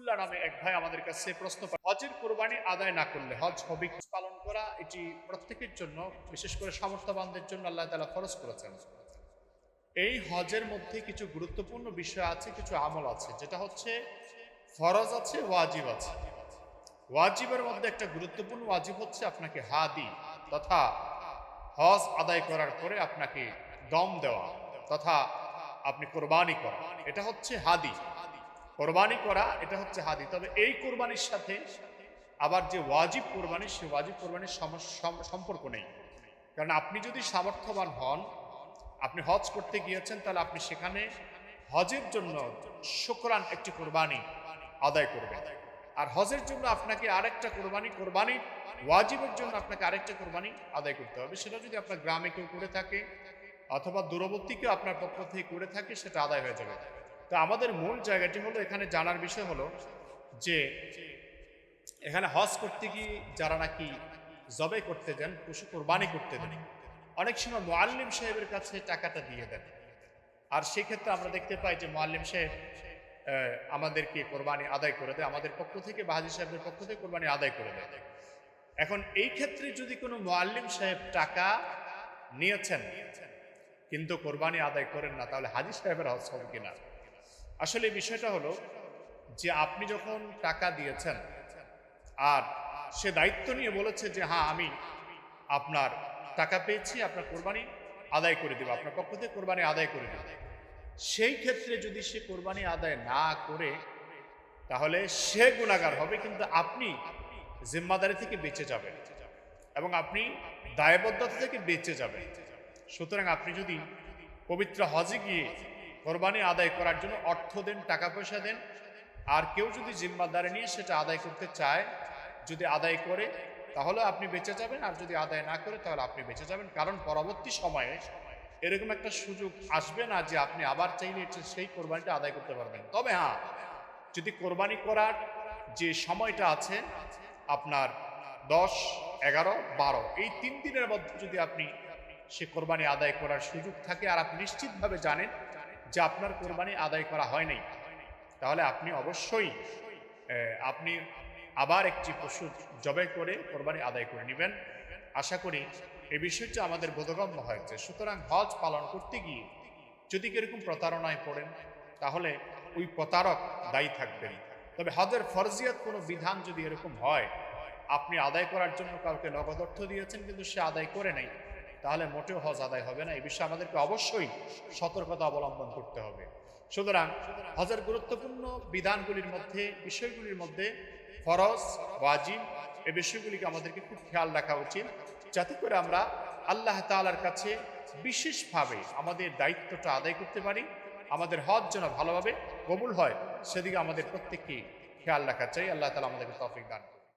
আব্দুল্লাহ নামে এক ভাই আমাদের কাছে প্রশ্ন করে, হজের কোরবানি আদায় না করলে হজ হবে কি? পালন করা এটি প্রত্যেকের জন্য, বিশেষ করে সামর্থ্যবানদের জন্য আল্লাহ তাআলা ফরজ করেছেন। এই হজের মধ্যে কিছু গুরুত্বপূর্ণ বিষয় আছে, কিছু আমল আছে, যেটা হচ্ছে ফরজ আছে, ওয়াজিব আছে। ওয়াজিবের মধ্যে একটা গুরুত্বপূর্ণ ওয়াজিব হচ্ছে আপনাকে হাদি তথা হজ আদায় করার পরে আপনাকে দম দেওয়া তথা আপনি কোরবানি করা, এটা হচ্ছে হাদি। কোরবানি করা এটা হচ্ছে হাদি। তবে এই কোরবানির সাথে আবার যে ওয়াজিব কোরবানি, সে ওয়াজিব কোরবানির সম্পর্ক নেই। কারণ আপনি যদি সামর্থ্যবান হন, আপনি হজ করতে গিয়েছেন, তাহলে আপনি সেখানে হজের জন্য শুকরান একটি কোরবানি আদায় করবেন। আর হজের জন্য আপনাকে আরেকটা কোরবানি ওয়াজিবের জন্য আপনাকে আরেকটা কোরবানি আদায় করতে হবে। সেটা যদি আপনার গ্রামে কেউ করে থাকে অথবা দূরবর্তী কেউ আপনার পক্ষ থেকে করে থাকে, সেটা আদায় হয়ে যাবে। তো আমাদের মূল জায়গাটি হলো, এখানে জানার বিষয় হলো যে এখানে হজ করতে গিয়ে যারা নাকি জবে করতে দেন, পশু কোরবানি করতে দেন, অনেক সময় মুআল্লিম সাহেবের কাছে টাকাটা দিয়ে দেন। আর সেই ক্ষেত্রে আমরা দেখতে পাই যে মুআল্লিম সাহেব আমাদেরকে কোরবানি আদায় করে দেয়, আমাদের পক্ষ থেকে বা হাজী সাহেবের পক্ষ থেকে কোরবানি আদায় করে দেয়। এখন এই ক্ষেত্রে যদি কোনো মুআল্লিম সাহেব টাকা নিয়েছেন কিন্তু কোরবানি আদায় করেন না, তাহলে হাজী সাহেবের হজ হবে কিনা? আসলে বিষয়টা হলো যে আপনি যখন টাকা দিয়েছেন আর সে দায়িত্ব নিয়ে বলেছে যে হ্যাঁ, আমি আপনার টাকা পেয়েছি, আপনার কোরবানি আদায় করে দেব, আপনার পক্ষ থেকে কোরবানি আদায় করে দেব, সেই ক্ষেত্রে যদি সে কোরবানি আদায় না করে, তাহলে সে গুনাহগার হবে, কিন্তু আপনি জিম্মাদারি থেকে বেঁচে যাবেন এবং আপনি দায়বদ্ধতা থেকে বেঁচে যাবেন। সুতরাং আপনি যদি পবিত্র হজে গিয়ে কোরবানি আদায় করার জন্য অর্থ দেন, টাকা পয়সা দেন, আর কেউ যদি জিম্মাদারি নিয়ে সেটা আদায় করতে চায়, যদি আদায় করে, তাহলে আপনি বেঁচে যাবেন, আর যদি আদায় না করে তাহলে আপনি বেঁচে যাবেন। কারণ পরবর্তী সময়ে এরকম একটা সুযোগ আসবে না যে আপনি আবার চাইলে সেই কোরবানিটা আদায় করতে পারবেন। তবে হ্যাঁ, যদি কোরবানি করার যে সময়টা আছে আপনার 10, 11, 12 এই 3 দিনের মধ্যে যদি আপনি সে কোরবানি আদায় করার সুযোগ থাকে, আর আপনি নিশ্চিতভাবে জানেন যে আপনার কোরবানি আদায় করা হয় নাই, তাহলে আপনি অবশ্যই আপনি আবার একটি পশু জবাই করে কোরবানি আদায় করে নেবেন। আশা করি এই বিষয়টা আমাদের বোধগম্য হয়েছে। সুতরাং হজ পালন করতে গিয়ে যদি এরকম প্রতারণায় পড়েন, তাহলে ওই প্রতারক দায়ী থাকবেন। তবে হজের ফরজিয়াত কোনো বিধান যদি এরকম হয়, আপনি আদায় করার জন্য কাউকে নগদ অর্থ দিয়েছেন কিন্তু সে আদায় করে নাই, তাহলে মোটেও হজ আদায় হবে না। এই বিষয়ে আমাদেরকে অবশ্যই সতর্কতা অবলম্বন করতে হবে। সুতরাং হজের গুরুত্বপূর্ণ বিধানগুলির মধ্যে, বিষয়গুলির মধ্যে ফরজ, ওয়াজিব, এই বিষয়গুলিকে আমাদেরকে খুব খেয়াল রাখা উচিত, যাতে করে আমরা আল্লাহ তাআলার কাছে বিশেষভাবে আমাদের দায়িত্বটা আদায় করতে পারি। আমাদের হজ যেন ভালোভাবে কবুল হয়, সেদিকে আমাদের প্রত্যেককে খেয়াল রাখা চাই। আল্লাহ তাআলা আমাদেরকে তৌফিক দান করুন।